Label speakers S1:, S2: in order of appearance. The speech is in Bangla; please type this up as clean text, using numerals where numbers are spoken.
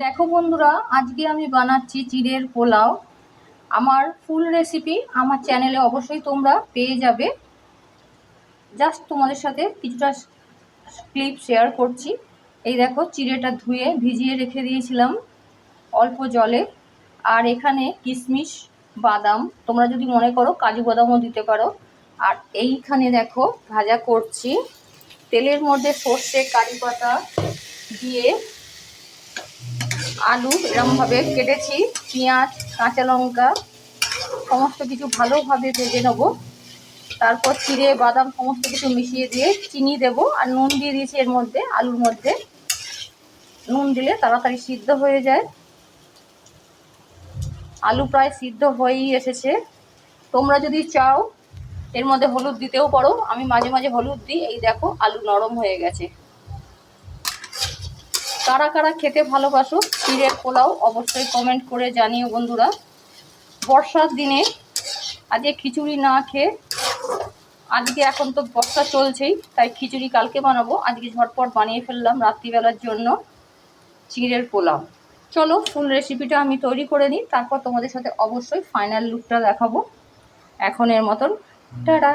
S1: দেখো বন্ধুরা, আজকে আমি বানাচ্ছি চিড়ের পোলাও। আমার ফুল রেসিপি আমার চ্যানেলে অবশ্যই তোমরা পেয়ে যাবে। জাস্ট তোমাদের সাথে কিছুটা ক্লিপ শেয়ার করছি। এই দেখো, চিড়েটা ধুয়ে ভিজিয়ে রেখে দিয়েছিলাম অল্প জলে। আর এখানে কিশমিশ, বাদাম, তোমরা যদি মনে করো কাজু বাদামও দিতে পারো। আর এইখানে দেখো ভাজা করছি, তেলের মধ্যে সর্ষে, কারি পাতা দিয়ে আলু এরমভাবে কেটেছি, পেঁয়াজ, কাঁচা লঙ্কা সমস্ত কিছু ভালোভাবে ভেজে নেবো। তারপর চিড়ে, বাদাম সমস্ত কিছু মিশিয়ে দিয়ে চিনি দেবো আর নুন দিয়ে দিয়েছি এর মধ্যে। আলুর মধ্যে নুন দিলে তাড়াতাড়ি সিদ্ধ হয়ে যায়। আলু প্রায় সিদ্ধ হয়েই এসেছে। তোমরা যদি চাও এর মধ্যে হলুদ দিতেও পারো, আমি মাঝে মাঝে হলুদ দিই। এই দেখো আলু নরম হয়ে গেছে। কারা কারা খেতে ভালোবাসো চিড়ের পোলাও অবশ্যই কমেন্ট করে জানিও বন্ধুরা। বর্ষার দিনে আজকে খিচুড়ি না খেয়ে, আজকে এখন তো বর্ষা চলছেই, তাই খিচুড়ি কালকে বানাবো, আজকে ঝটপট বানিয়ে ফেললাম রাত্রিবেলার জন্য চিড়ের পোলাও। চলো ফুল রেসিপিটা আমি তৈরি করে নিই, তারপর তোমাদের সাথে অবশ্যই ফাইনাল লুকটা দেখাবো। এখনের মতন টাটা।